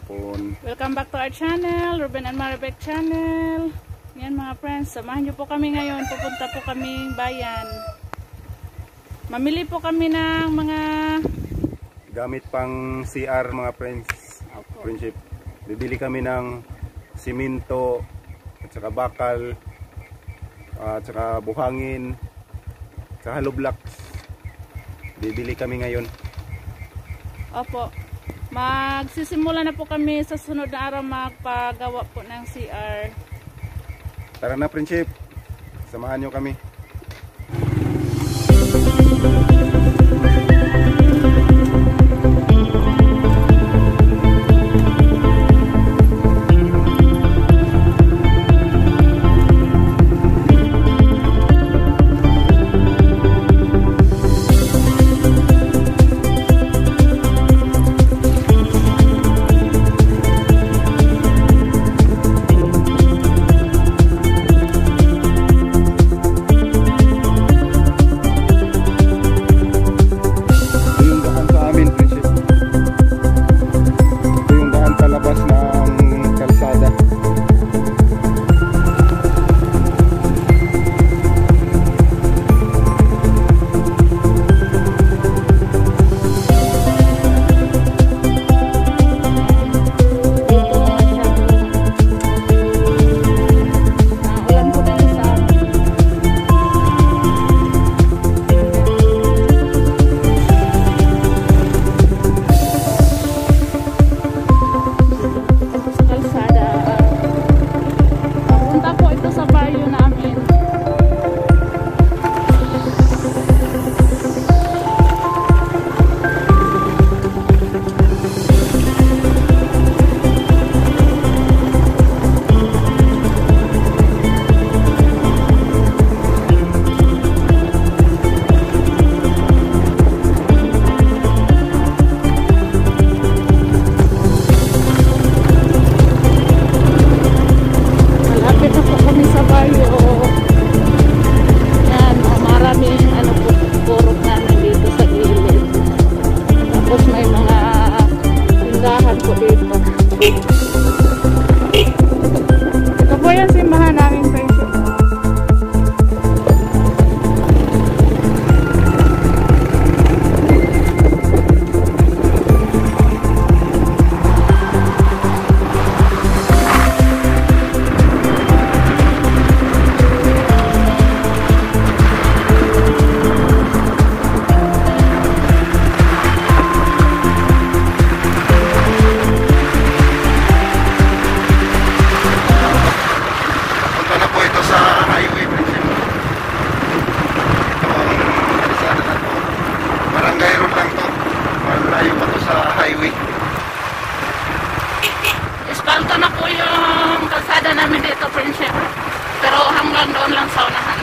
hapon. Welcome back to our channel, Ruben and Maribek channel. Yan mga friends, samahan niyo po kami ngayon. Pupunta po kami bayan. Mamili po kami ng mga Gamit pang CR mga friends. Friendship. Bibili kami ng simento at saka bakal at saka buhangin at saka hollow blocks. Bibili kami ngayon. Opo. Magsisimula na po kami sa sunod na araw magpagawa po ng CR. Tara na friendship. Samahan niyo kami. Ito po yung simbahan namin friendship. Espalto na po yung kalsada namin dito, friendship. Pero hanggang doon lang sa unahan.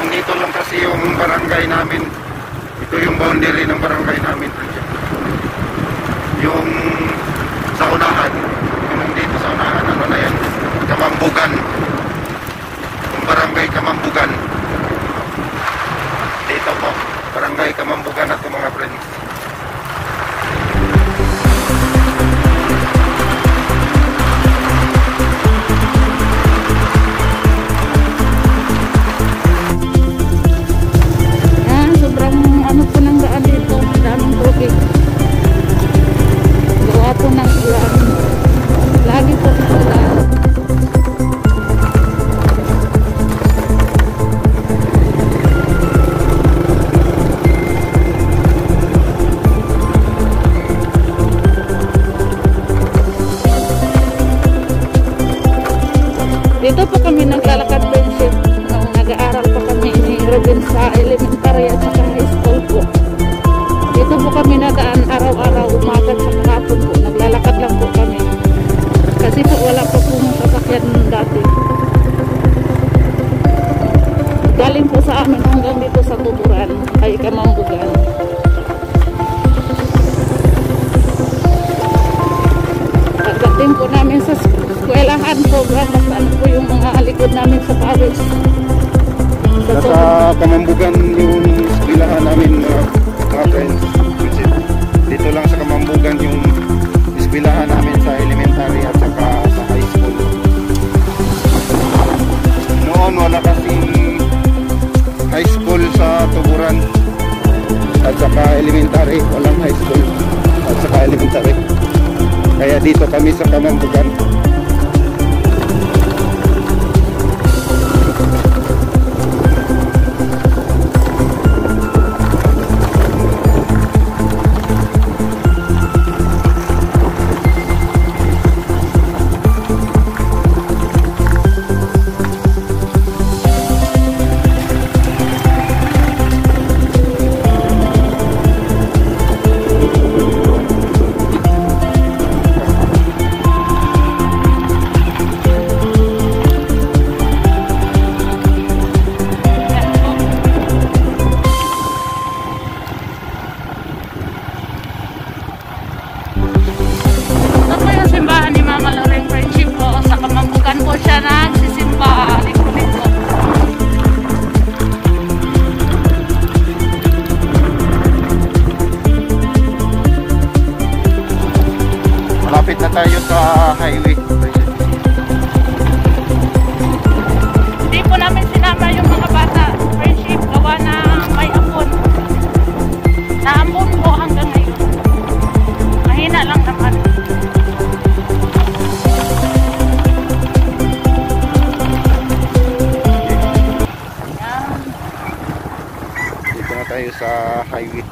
Dito lang kasi yung barangay namin. Ito yung boundary ng barangay namin. Yung sa unahan. Yung dito sa unahan. Ano na yan? Kamambugan. Yung barangay Kamambugan. Dito po. Barangay Kamambugan at mga friends. Dito po kami naglalakad friendship nung nag-aaral pa kami ni Ruben sa elementary at saka high school po. Dito po kami nadaan araw-araw, umaga at saka hapon po. Naglalakad lang po kami. Kasi po wala pa pong sasakyan dati. ay Kamambugan. Pagdating po namin sa eskwelahan, sobrang masaan po yung mga likod namin sa pawis. Nasa Kamambugan yung eskwelahan namin, mga friends. Dito lang sa Kamambugan yung eskwelahan namin sa elementary at saka sa high school. Noon wala kasing high school sa Tuburan at saka elementary, walang high school at saka elementary. Kaya dito kami sa Kamambugan. Malapit na tayo sa highway. Hindi po namin sinama yung mga bata. Friendship, gawa na may ampon. Naampon po hanggang ngayon. Mahina lang naman. Ayan. Dito na tayo sa highway.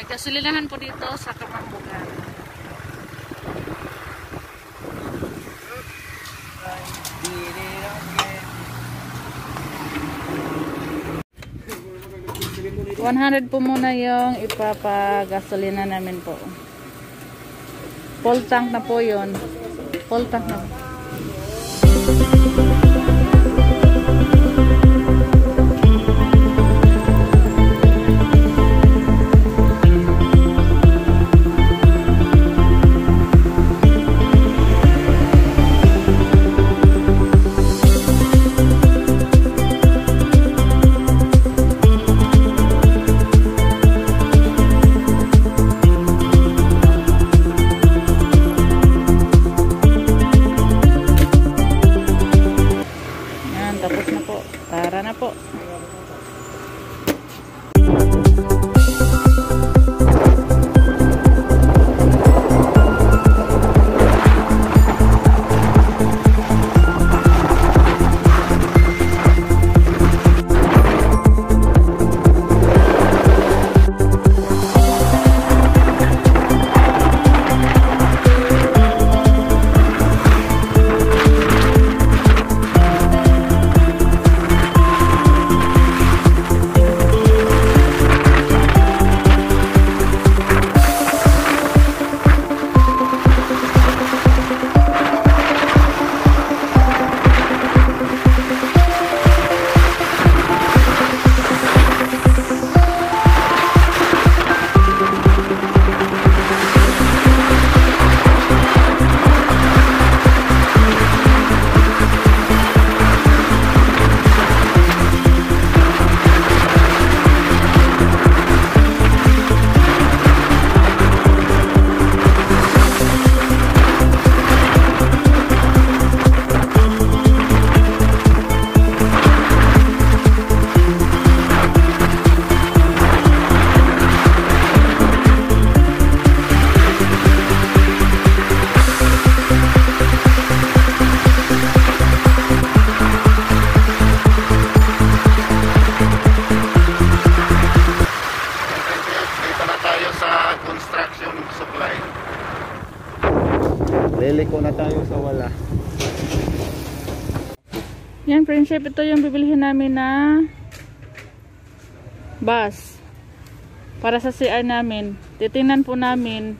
Gasolinahan po dito sa Kamambugan. $100 po muna yung ipapagasolina namin po. Full tank na po yun. Full tank na. Yan, friendship, ito yung bibilihin namin na bus para sa CR namin. Titingnan po namin.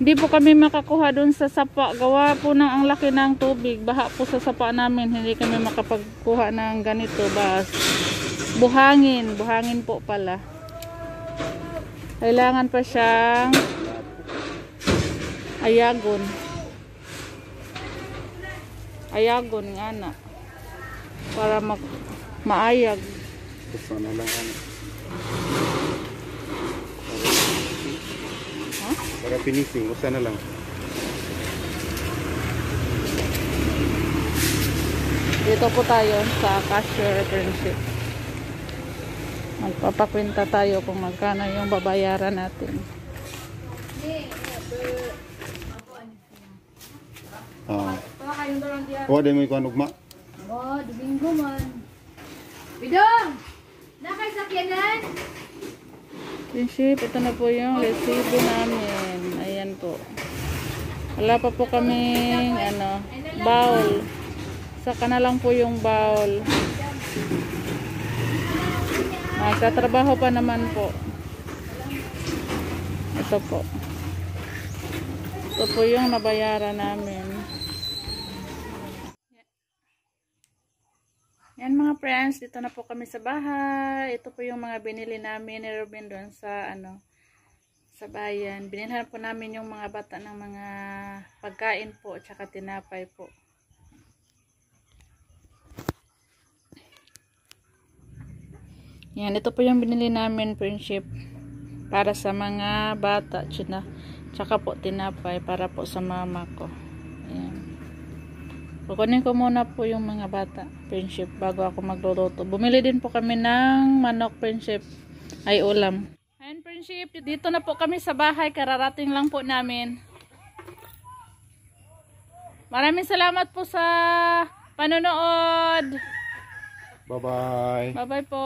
Hindi po kami makakuha dun sa sapa. Gawa po ng ang laki ng tubig. Baha po sa sapa namin. Hindi kami makapagkuha ng ganito bus. Buhangin. Buhangin po pala. Kailangan pa siyang ayagon. Ayagon nga na. Para maayag. Sana lang ano. Para finishing, usa na lang. Dito po tayo sa cashier friendship. Magpapakwenta tayo kung magkano yung babayaran natin. Wala mo ikaw nugma. Oh, Domingo man. Bidong! Nakay sakyanan? Friendship, ito na po yung resibo namin. Ayan po. Wala pa po kaming bowl. Saka na lang po yung bowl. Magtatrabaho pa naman po. Ito po. Ito po yung nabayaran namin. Yan mga friends, dito na po kami sa bahay. Ito po yung mga binili namin ni Ruben doon sa sa bayan. Binilhan po namin yung mga bata ng mga pagkain po, tsaka tinapay po. Yan, ito po yung binili namin friendship para sa mga bata, tsaka po tinapay para po sa mama ko. Ayan. Kukunin ko muna po yung mga bata, friendship, bago ako magluluto. Bumili din po kami ng manok, friendship, ay ulam. Ayan, friendship, dito na po kami sa bahay, kararating lang po namin. Maraming salamat po sa panonood. Bye-bye. Bye-bye po.